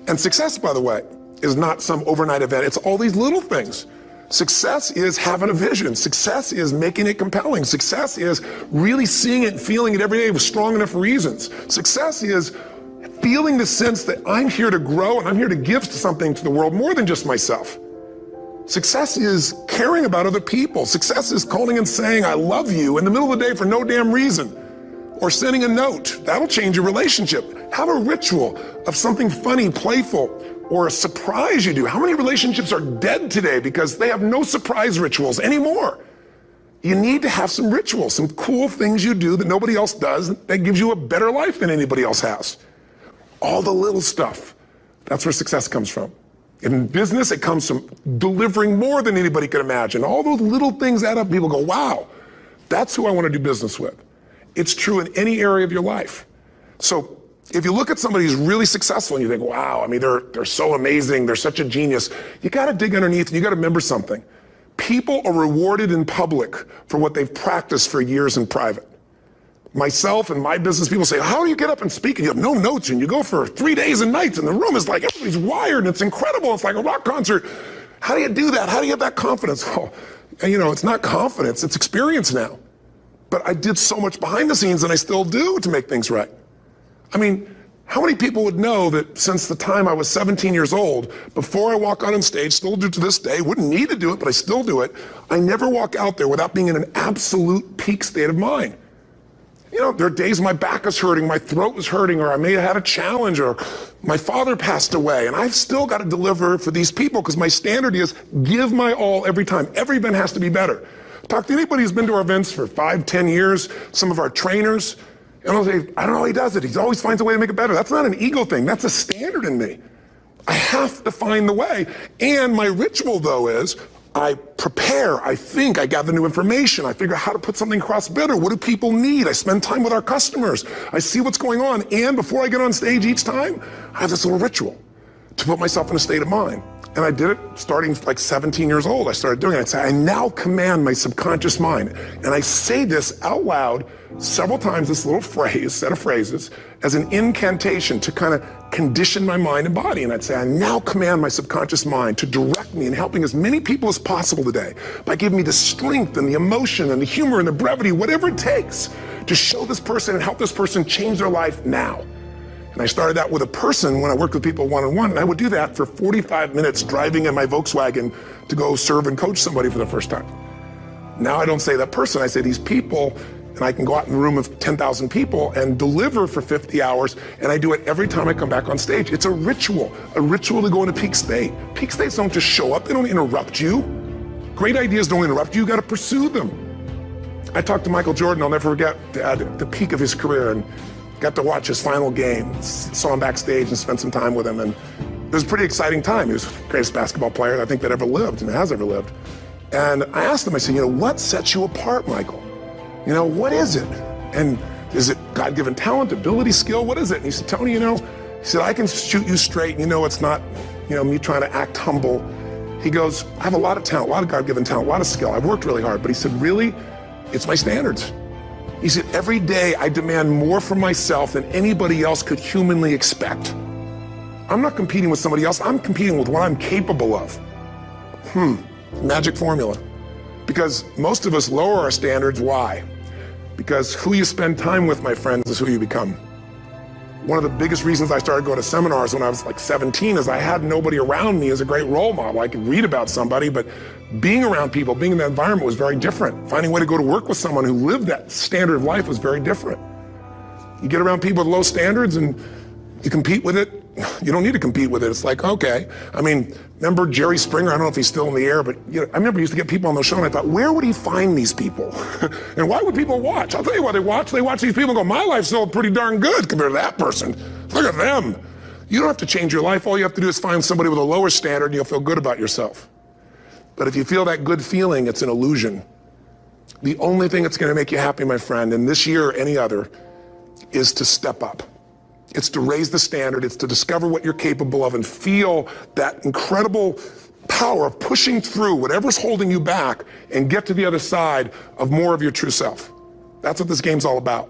And success, by the way, is not some overnight event. It's all these little things. Success is having a vision. Success is making it compelling. Success is really seeing it and feeling it every day with strong enough reasons. Success is feeling the sense that I'm here to grow and I'm here to give something to the world more than just myself. Success is caring about other people. Success is calling and saying, I love you in the middle of the day for no damn reason. Or sending a note. That'll change your relationship. Have a ritual of something funny, playful, or a surprise you do. How many relationships are dead today because they have no surprise rituals anymore? You need to have some rituals, some cool things you do that nobody else does that gives you a better life than anybody else has. All the little stuff. That's where success comes from. In business, it comes from delivering more than anybody could imagine. All those little things add up. People go, wow, that's who I want to do business with. It's true in any area of your life. So if you look at somebody who's really successful and you think, wow, I mean, they're so amazing, they're such a genius, you got to dig underneath and you got to remember something. People are rewarded in public for what they've practiced for years in private. Myself and my business people say, how do you get up and speak and you have no notes and you go for 3 days and nights and the room is like, everybody's wired and it's incredible. It's like a rock concert. How do you do that? How do you have that confidence? Well, you know, it's not confidence, it's experience now. But I did so much behind the scenes and I still do to make things right. I mean, how many people would know that since the time I was 17 years old, before I walk out on stage, still do to this day, wouldn't need to do it, but I still do it, I never walk out there without being in an absolute peak state of mind. You know, there are days my back is hurting, my throat was hurting, or I may have had a challenge, or my father passed away, and I've still got to deliver for these people because my standard is give my all every time. Every event has to be better. Talk to anybody who's been to our events for 5, 10 years, some of our trainers, and I'll say, I don't know how he does it. He always finds a way to make it better. That's not an ego thing. That's a standard in me. I have to find the way. And my ritual, though, is I prepare, I think, I gather new information, I figure out how to put something across better. What do people need? I spend time with our customers. I see what's going on. And before I get on stage each time, I have this little ritual to put myself in a state of mind. And I did it starting like 17 years old. I started doing it. I'd say, I now command my subconscious mind. And I say this out loud several times, this little phrase, set of phrases, as an incantation to kind of condition my mind and body. And I'd say, I now command my subconscious mind to direct me in helping as many people as possible today by giving me the strength and the emotion and the humor and the brevity, whatever it takes to show this person and help this person change their life now. And I started that with a person when I worked with people one-on-one, and I would do that for 45 minutes driving in my Volkswagen to go serve and coach somebody for the first time. Now I don't say that person, I say these people, and I can go out in a room of 10,000 people and deliver for 50 hours, and I do it every time I come back on stage. It's a ritual to go into peak state. Peak states don't just show up, they don't interrupt you. Great ideas don't interrupt you, you gotta pursue them. I talked to Michael Jordan, I'll never forget, at the peak of his career, and got to watch his final game, saw him backstage and spent some time with him, and it was a pretty exciting time. He was the greatest basketball player I think that ever lived and has ever lived. And I asked him, I said, you know, what sets you apart, Michael? You know, what is it? And is it God-given talent, ability, skill? What is it? And he said, Tony, you know, he said, I can shoot you straight, and you know it's not, you know, me trying to act humble. He goes, I have a lot of talent, a lot of God-given talent, a lot of skill. I've worked really hard, but he said, really, it's my standards. He said, every day I demand more from myself than anybody else could humanly expect. I'm not competing with somebody else, I'm competing with what I'm capable of. Magic formula. Because most of us lower our standards, why? Because who you spend time with, my friends, is who you become. One of the biggest reasons I started going to seminars when I was like 17 is I had nobody around me as a great role model. I could read about somebody, but being around people, being in that environment was very different. Finding a way to go to work with someone who lived that standard of life was very different. You get around people with low standards and you compete with it. You don't need to compete with it. It's like, okay. I mean, remember Jerry Springer? I don't know if he's still in the air, but you know, I remember he used to get people on the show and I thought, where would he find these people? And why would people watch? I'll tell you why they watch. They watch these people and go, my life's still pretty darn good compared to that person. Look at them. You don't have to change your life. All you have to do is find somebody with a lower standard and you'll feel good about yourself. But if you feel that good feeling, it's an illusion. The only thing that's going to make you happy, my friend, and this year or any other, is to step up. It's to raise the standard. It's to discover what you're capable of and feel that incredible power of pushing through whatever's holding you back and get to the other side of more of your true self. That's what this game's all about.